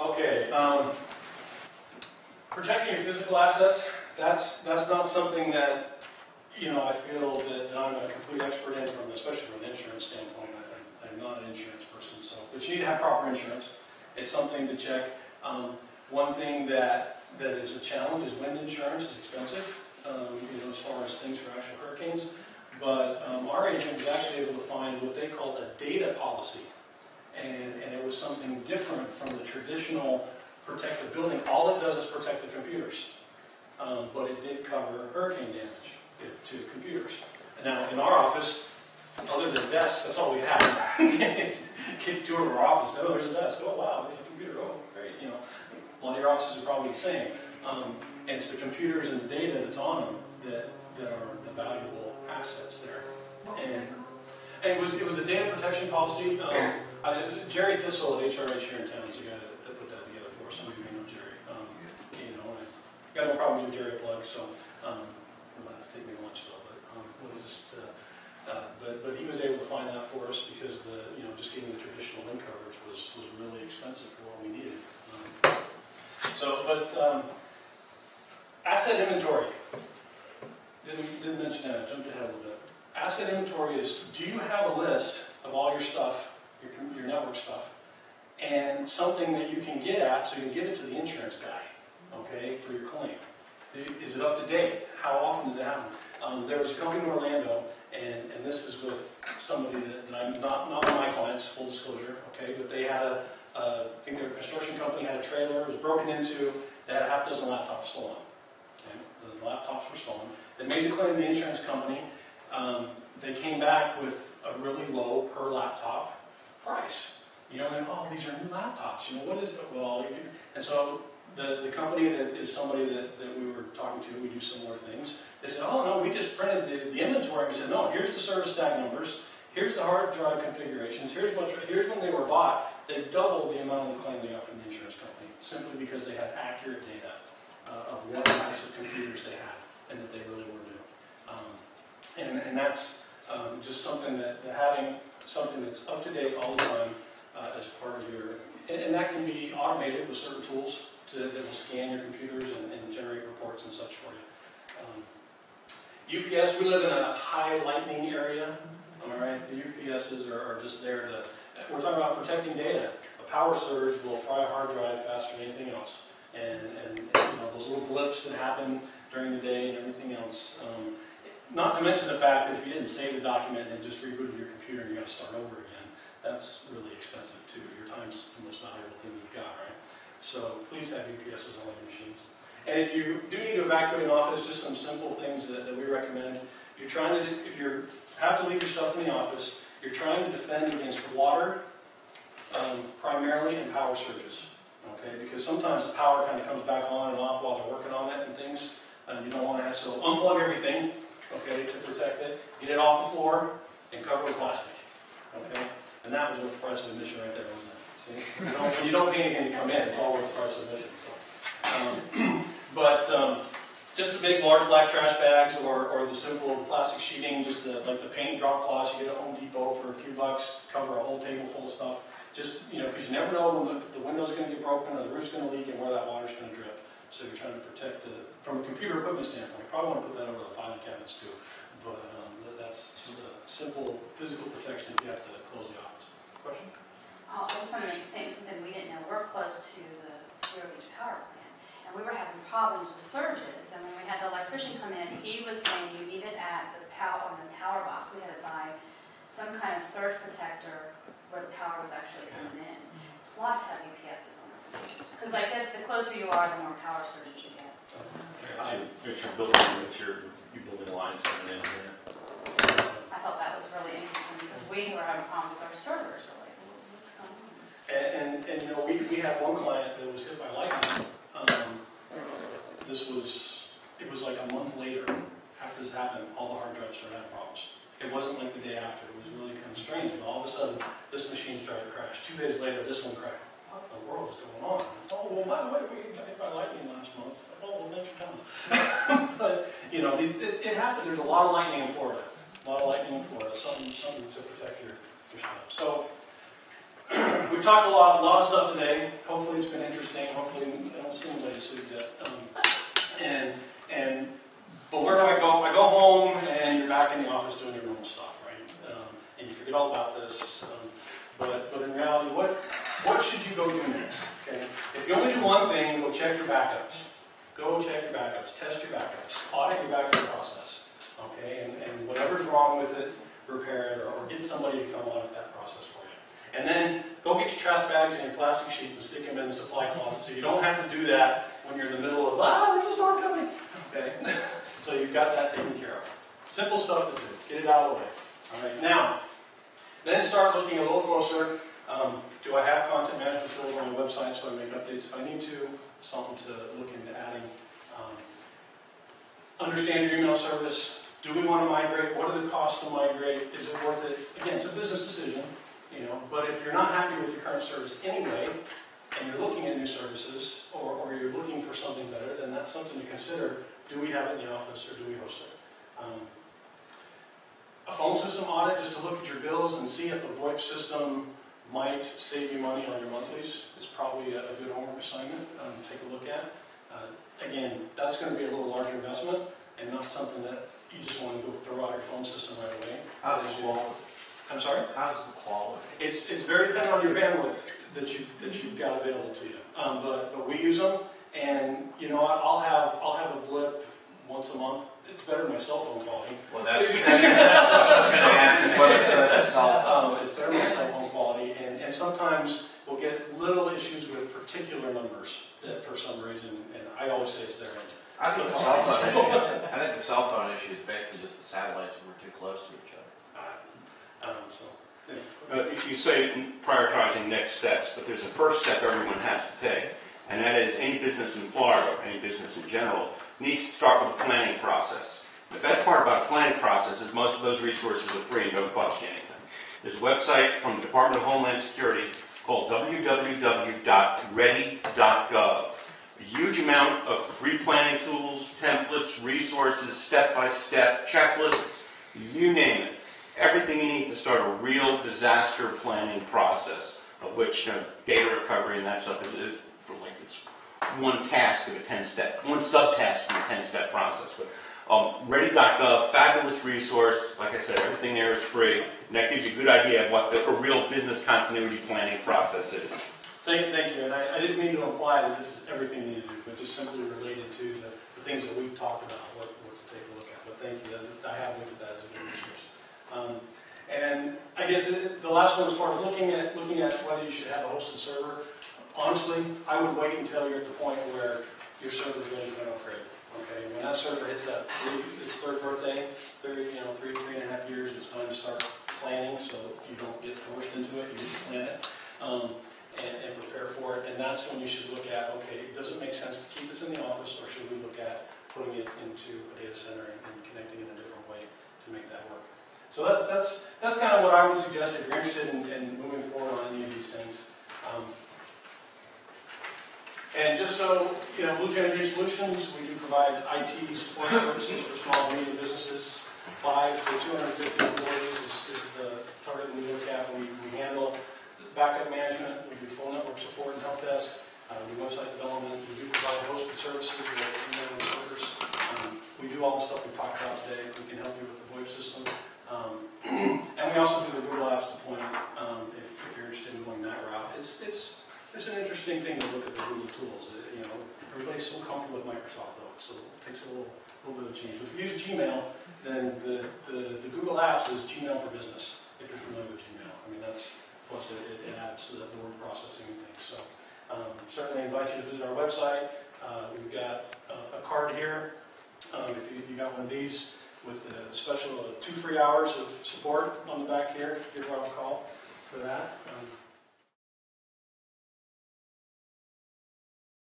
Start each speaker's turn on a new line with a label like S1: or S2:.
S1: Okay, protecting your physical assets, that's not something that, I feel that I'm a complete expert in, especially from an insurance standpoint. I'm not an insurance person, but you need to have proper insurance. It's something to check. One thing that is a challenge is wind insurance is expensive, as far as things for actual hurricanes. But our agent was actually able to find what they called a data policy. And it was something different from the traditional protect the building. All it does is protect the computers. But it did cover hurricane damage to computers. And now in our office, other than desks, that's all we have. It's get tour of our office. Oh, there's a desk. Oh, wow, there's a computer. Oh, great. A lot of your offices are probably the same. And it's the computers and the data that's on them that are the valuable assets there. And it was a data protection policy. Jerry Thistle at HRH here in town is the guy that put that together for us. Some of you may know Jerry. I got no problem giving Jerry a plug, so he'll have to take me to lunch though. But he was able to find that for us because just getting the traditional wind coverage was really expensive for what we needed. Asset inventory. Didn't mention that. I jumped ahead a little bit. Asset inventory is: do you have a list of all your stuff, your network stuff, and something that you can get at so you can give it to the insurance guy, okay, for your claim? Is it up to date? How often does it happen? There was a company in Orlando, and this is with somebody that I'm not one of my clients, full disclosure, okay, but they had I think their construction company had a trailer, it was broken into, they had a half dozen laptops stolen. Okay? The laptops were stolen. They made the claim to the insurance company. They came back with a really low per laptop price. And oh, these are new laptops. What is it? Well, and so the company that is somebody that we were talking to, we do similar things. They said, oh no, we just printed the inventory. We said, no, here's the service tag numbers. Here's the hard drive configurations. Here's when they were bought. They doubled the amount of the claim they got from the insurance company simply because they had accurate data of what types of computers they had and that they really were new. And that's just something that having something that's up to date all the time as part of your, and that can be automated with certain tools that will scan your computers and generate reports and such for you. UPS, we live in a high lightning area. All right, the UPSs are just there to, we're talking about protecting data. A power surge will fry a hard drive faster than anything else. And those little blips that happen during the day and everything else. Not to mention the fact that if you didn't save the document and just rebooted your computer and you got to start over again, that's really expensive too. Your time's the most valuable thing you've got, right? So please have UPSs on your machines. And if you do need to evacuate an office, just some simple things that we recommend. If you have to leave your stuff in the office, you're trying to defend against water, primarily, and power surges. Okay, because sometimes the power kind of comes back on and off while they're working on it and things, and you don't want to have to unplug everything, okay, to protect it. Get it off the floor and cover it with plastic. Okay, and that was worth the price of admission right there, wasn't it? See, when you don't pay anything to come in, it's all worth the price of admission. So, just the big, large black trash bags, or the simple plastic sheeting, just like the paint drop cloths you get at Home Depot for a few bucks, cover a whole table full of stuff. Just, because you never know when the window's going to get broken or the roof's going to leak and where that water's going to drip. So you're trying to protect from a computer equipment standpoint. You probably want to put that over the filing cabinets too. But that's just a simple physical protection if you have to close the office. Question?
S2: I just want to make a statement, something we didn't know. We're close to the Zero Beach power plant. And we were having problems with surges. And when we had the electrician come in, he was saying you needed at the power on the power box, we had to buy some kind of surge protector where the power was actually coming in, plus have UPSs on it. Because I guess the closer you are, the more power surges you get.
S3: It's your building lines coming in here.
S2: I thought that was really interesting because we were having problems with our servers. We're like, what's going on?
S1: And we had one client that was hit by lightning. It was like a month later after this happened, all the hard drives started having problems. It wasn't like the day after. It was really kind of strange. And all of a sudden, this machine started to crash. 2 days later, this one crashed. What in the world is going on? Oh, well, by the way, we got hit by lightning last month. Oh, well, thanks for coming. But, it happened. There's a lot of lightning in Florida. A lot of lightning in Florida. Something to protect your stuff. So, we talked a lot of stuff today. Hopefully it's been interesting. Hopefully I don't see anybody asleep yet. But where do I go? I go home and you're back in the office doing your normal stuff, right? And you forget all about this. But in reality, what should you go do next? Okay? If you only do one thing, go check your backups. Go check your backups, test your backups, audit your backup process. Okay? And whatever's wrong with it, repair it, or get somebody to come audit that process for you. And then go get your trash bags and your plastic sheets and stick them in the supply closet so you don't have to do that when you're in the middle of, there's a storm coming. Okay? So you've got that taken care of. Simple stuff to do. Get it out of the way. All right. Now, then start looking a little closer. Do I have content management tools on my website so I make updates if I need to? Something to look into adding. Understand your email service. Do we want to migrate? What are the costs to migrate? Is it worth it? Again, it's a business decision, but if you're not happy with your current service anyway, and you're looking at new services, or you're looking for something better, then that's something to consider. Do we have it in the office, or do we host it? A phone system audit, just to look at your bills and see if a VoIP system might save you money on your monthlies, is probably a good homework assignment to take a look at. Again, that's going to be a little larger investment, and not something that you just want to go throw out your phone system right away.
S4: How's the quality?
S1: I'm sorry?
S4: How's the quality?
S1: It's very dependent on your bandwidth that you've got available to you. But we use them, and you know what? I'll have a blip once a month. It's better than my cell phone quality.
S4: Well, that's what I was going to ask. What is the cell phone?
S1: It's better than my cell phone quality, and sometimes we'll get little issues with particular numbers that for some reason, and I always say it's their end.
S4: I think the cell phone issue. I think the cell phone issue is basically just the satellites that were too close to each other.
S3: You say prioritizing next steps, but there's a first step everyone has to take, and that is any business in Florida, any business in general, needs to start with a planning process. The best part about the planning process is most of those resources are free and don't cost you anything. There's a website from the Department of Homeland Security called www.ready.gov. A huge amount of free planning tools, templates, resources, step-by-step, checklists, you name it. Everything you need to start a real disaster planning process, of which data recovery and that stuff is like it's one task of a 10-step, one subtask of a 10-step process. But ready.gov, fabulous resource. Like I said, everything there is free, and that gives you a good idea of what a real business continuity planning process is.
S1: Thank you, and I didn't mean to imply that this is everything you need to do, but just simply related to the things that we've talked about, what to take a look at. But thank you, I have looked at that as a good resource. And I guess the last one, as far as looking at whether you should have a hosted server, honestly, I would wait until you're at the point where your server is ready for an upgrade. Okay, when that server hits its third birthday, 3.5 years, it's time to start planning, so you don't get forced into it. You get to plan it and prepare for it. And that's when you should look at, okay, does it make sense to keep this in the office, or should we look at putting it into a data center and connecting it in a different way to make that work? So that's kind of what I would suggest if you're interested in moving forward on any of these things. And just so, Blue Tangerine Solutions, we do provide IT support services for small and medium businesses. 5 to 250 employees is the target we look at. We handle backup management, we do phone network support and help desk, we do website development, we do provide hosted services, we have email and servers. We do all the stuff we talked about today. We can help you with the VoIP system. And we also do the Google Apps deployment if you're interested in going that route. It's an interesting thing to look at the Google tools. Everybody's so comfortable with Microsoft though, so it takes a little bit of change. But if you use Gmail, then the Google Apps is Gmail for Business, if you're familiar with Gmail. I mean, plus it adds the word processing and things. So certainly invite you to visit our website. We've got a card here. If you got one of these, with a special 2 free hours of support on the back here, give Rob a call for that.